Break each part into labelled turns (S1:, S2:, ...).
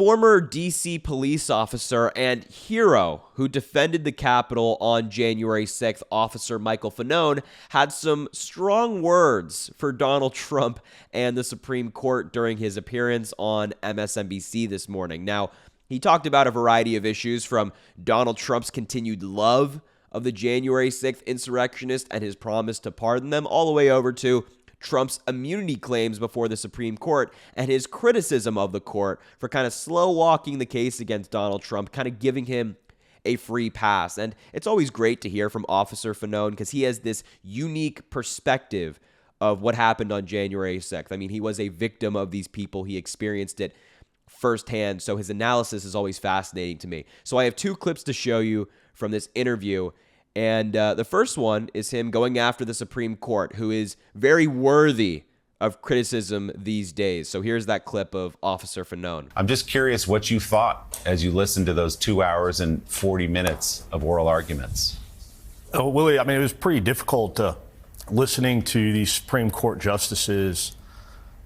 S1: former D.C. police officer and hero who defended the Capitol on January 6th, Officer Michael Fanone, had some strong words for Donald Trump and the Supreme Court during his appearance on MSNBC this morning. Now, he talked about a variety of issues, from Donald Trump's continued love of the January 6th insurrectionists and his promise to pardon them, all the way over to Trump's immunity claims before the Supreme Court and his criticism of the court for kind of slow-walking the case against Donald Trump, kind of giving him a free pass. And it's always great to hear from Officer Fanone because he has this unique perspective of what happened on January 6th. I mean, he was a victim of these people. He experienced it firsthand, so his analysis is always fascinating to me. So I have two clips to show you from this interview. And the first one is him going after the Supreme Court, who is very worthy of criticism these days. So here's that clip of Officer Fanone.
S2: I'm just curious what you thought as you listened to those 2 hours and 40 minutes of oral arguments.
S3: Oh, Willie, I mean, it was pretty difficult listening to these Supreme Court justices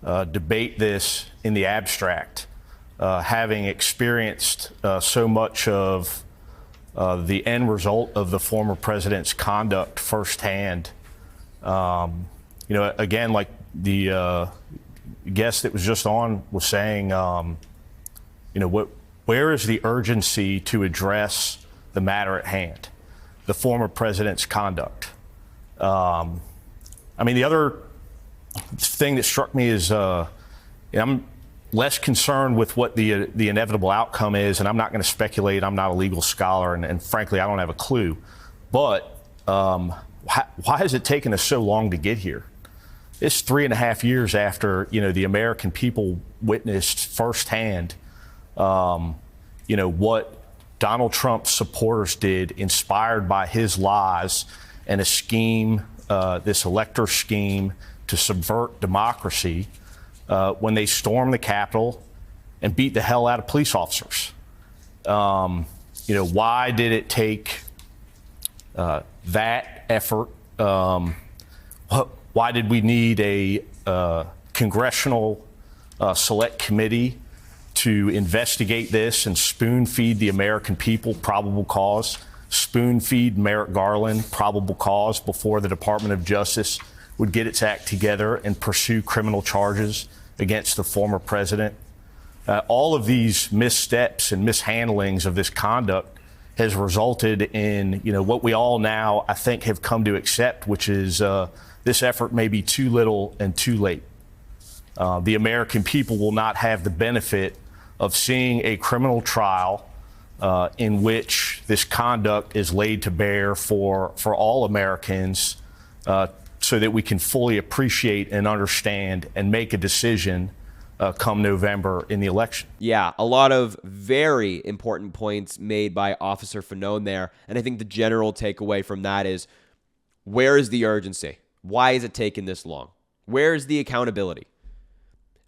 S3: debate this in the abstract, having experienced so much of the end result of the former president's conduct firsthand. Again, like the guest that was just on was saying, where is the urgency to address the matter at hand, the former president's conduct? The other thing that struck me is I'm less concerned with what the inevitable outcome is, and I'm not going to speculate. I'm not a legal scholar, and frankly, I don't have a clue. But why has it taken us so long to get here? It's 3.5 years after the American people witnessed firsthand what Donald Trump's supporters did, inspired by his lies and a scheme, this elector scheme to subvert democracy, when they stormed the Capitol and beat the hell out of police officers. Why did it take that effort? Why did we need a congressional select committee to investigate this and spoon-feed the American people probable cause, spoon-feed Merrick Garland probable cause before the Department of Justice would get its act together and pursue criminal charges against the former president? All of these missteps and mishandlings of this conduct has resulted in, what we all now, I think, have come to accept, which is this effort may be too little and too late. The American people will not have the benefit of seeing a criminal trial in which this conduct is laid to bear for all Americans, so that we can fully appreciate and understand and make a decision come November in the election.
S1: Yeah, a lot of very important points made by Officer Fanone there. And I think the general takeaway from that is, where is the urgency? Why is it taking this long? Where is the accountability?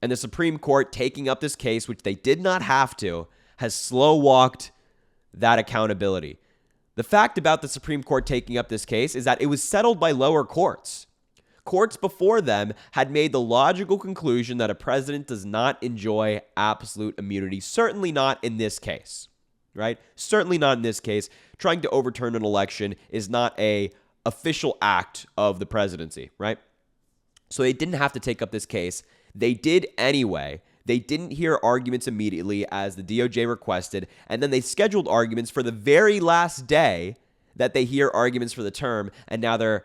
S1: And the Supreme Court taking up this case, which they did not have to, has slow-walked that accountability. The fact about the Supreme Court taking up this case is that it was settled by lower courts. Courts before them had made the logical conclusion that a president does not enjoy absolute immunity, certainly not in this case, right? Certainly not in this case. Trying to overturn an election is not an official act of the presidency, right? So they didn't have to take up this case. They did anyway. They didn't hear arguments immediately as the DOJ requested, and then they scheduled arguments for the very last day that they hear arguments for the term, and now their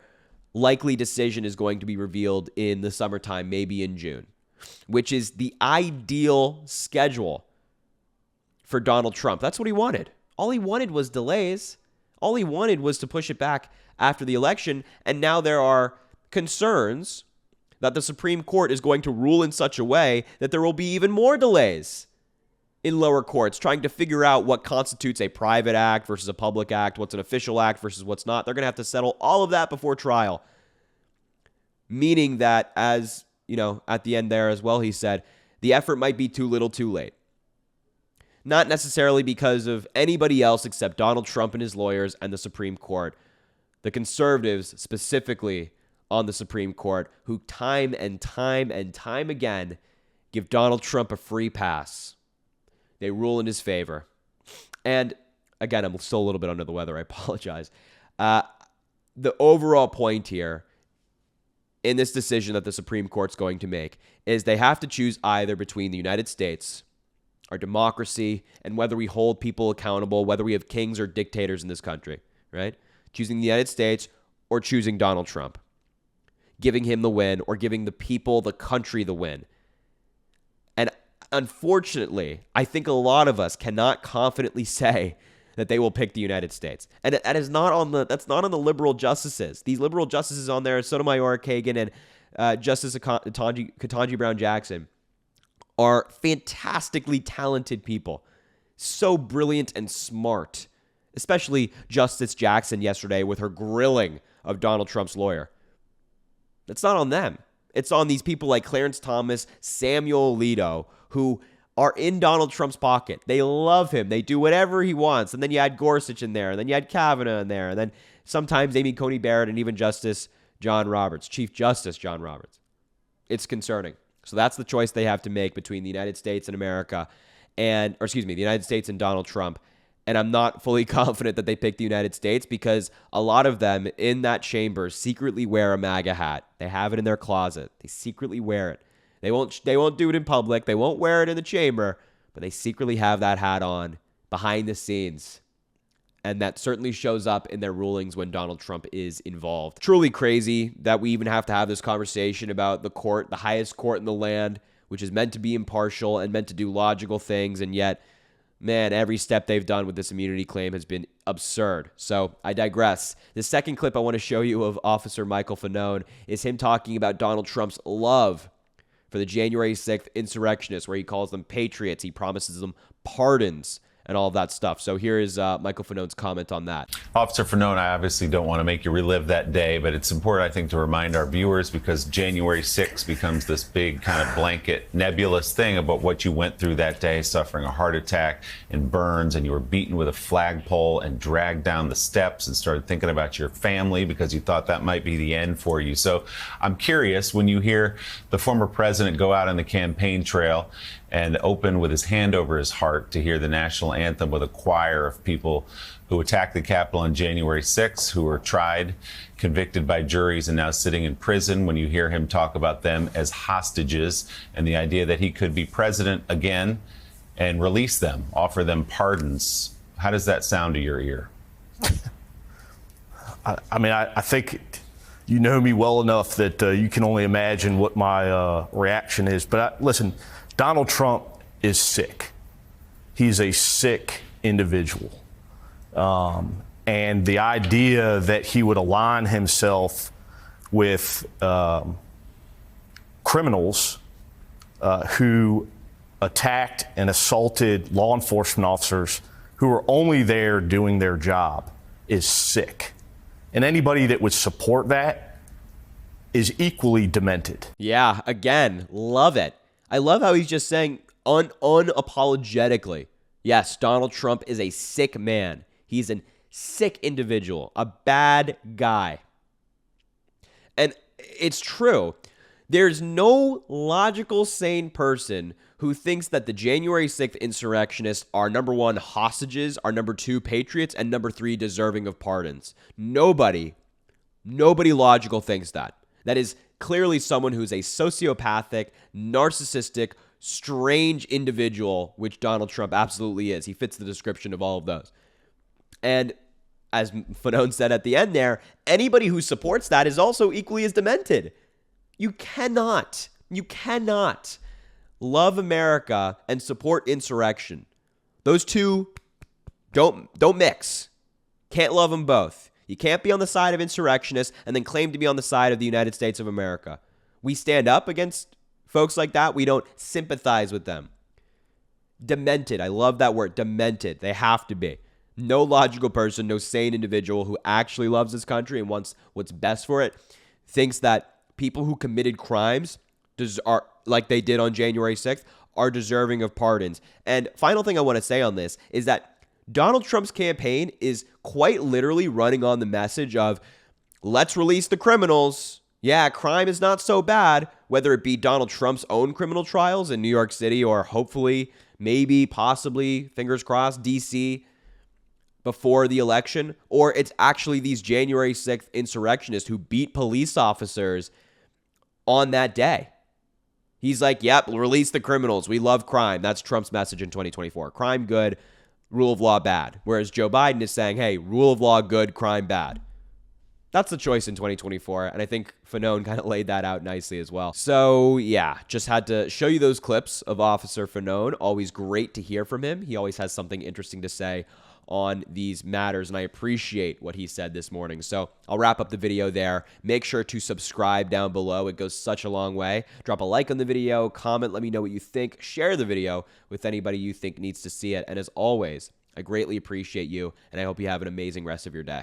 S1: likely decision is going to be revealed in the summertime, maybe in June, which is the ideal schedule for Donald Trump. That's what he wanted. All he wanted was delays. All he wanted was to push it back after the election, and now there are concerns that the Supreme Court is going to rule in such a way that there will be even more delays in lower courts, trying to figure out what constitutes a private act versus a public act, what's an official act versus what's not. They're going to have to settle all of that before trial. Meaning that, as at the end there as well, he said, the effort might be too little too late. Not necessarily because of anybody else except Donald Trump and his lawyers and the Supreme Court. The conservatives, specifically on the Supreme Court, who time and time and time again give Donald Trump a free pass. They rule in his favor. And again, I'm still a little bit under the weather. I apologize. The overall point here in this decision that the Supreme Court's going to make is they have to choose either between the United States, our democracy, and whether we hold people accountable, whether we have kings or dictators in this country, right? Choosing the United States or choosing Donald Trump, giving him the win or giving the people, the country, the win. And unfortunately, I think a lot of us cannot confidently say that they will pick the United States. And that's not on the liberal justices. These liberal justices on there, Sotomayor, Kagan, and Justice Ketanji Brown Jackson, are fantastically talented people. So brilliant and smart. Especially Justice Jackson yesterday with her grilling of Donald Trump's lawyer. It's not on them. It's on these people like Clarence Thomas, Samuel Alito, who are in Donald Trump's pocket. They love him. They do whatever he wants. And then you had Gorsuch in there. And then you had Kavanaugh in there. And then sometimes Amy Coney Barrett and even Chief Justice John Roberts. It's concerning. So that's the choice they have to make between the United States and America the United States and Donald Trump. And I'm not fully confident that they pick the United States because a lot of them in that chamber secretly wear a MAGA hat. They have it in their closet. They secretly wear it. They won't do it in public. They won't wear it in the chamber, but they secretly have that hat on behind the scenes. And that certainly shows up in their rulings when Donald Trump is involved. Truly crazy that we even have to have this conversation about the court, the highest court in the land, which is meant to be impartial and meant to do logical things. And yet, man, every step they've done with this immunity claim has been absurd. So I digress. The second clip I want to show you of Officer Michael Fanone is him talking about Donald Trump's love for the January 6th insurrectionists, where he calls them patriots. He promises them pardons and all of that stuff. So here is Michael Fanone's comment on that.
S2: Officer Fanone, I obviously don't want to make you relive that day, but it's important, I think, to remind our viewers because January 6th becomes this big kind of blanket nebulous thing about what you went through that day, suffering a heart attack and burns, and you were beaten with a flagpole and dragged down the steps and started thinking about your family because you thought that might be the end for you. So I'm curious, when you hear the former president go out on the campaign trail and open with his hand over his heart to hear the national anthem with a choir of people who attacked the Capitol on January 6th, who were tried, convicted by juries, and now sitting in prison, when you hear him talk about them as hostages and the idea that he could be president again and release them, offer them pardons, how does that sound to your ear?
S3: I think you know me well enough that you can only imagine what my reaction is. But listen, Donald Trump is sick. He's a sick individual. And the idea that he would align himself with criminals who attacked and assaulted law enforcement officers who are only there doing their job is sick. And anybody that would support that is equally demented.
S1: Yeah, again, love it. I love how he's just saying unapologetically, yes, Donald Trump is a sick man. He's a sick individual, a bad guy. And it's true. There's no logical, sane person who thinks that the January 6th insurrectionists are, number one, hostages, are number two, patriots, and number three, deserving of pardons. Nobody logical thinks that. That is clearly someone who's a sociopathic, narcissistic, strange individual, which Donald Trump absolutely is. He fits the description of all of those. And as Fanone said at the end there, anybody who supports that is also equally as demented. You cannot love America and support insurrection. Those two don't mix. Can't love them both. You can't be on the side of insurrectionists and then claim to be on the side of the United States of America. We stand up against folks like that. We don't sympathize with them. Demented. I love that word, demented. They have to be. No logical person, no sane individual who actually loves this country and wants what's best for it thinks that people who committed crimes are like they did on January 6th are deserving of pardons. And final thing I want to say on this is that Donald Trump's campaign is quite literally running on the message of let's release the criminals. Yeah, crime is not so bad, whether it be Donald Trump's own criminal trials in New York City or hopefully maybe, possibly, fingers crossed, DC before the election, or it's actually these January 6th insurrectionists who beat police officers on that day. He's like, yep, release the criminals. We love crime. That's Trump's message in 2024. Crime good, rule of law bad. Whereas Joe Biden is saying, hey, rule of law good, crime bad. That's the choice in 2024, and I think Fanone kind of laid that out nicely as well. So, yeah, just had to show you those clips of Officer Fanone. Always great to hear from him. He always has something interesting to say on these matters, and I appreciate what he said this morning. So I'll wrap up the video there. Make sure to subscribe down below. It goes such a long way. Drop a like on the video, comment, let me know what you think, share the video with anybody you think needs to see it, and as always, I greatly appreciate you, and I hope you have an amazing rest of your day.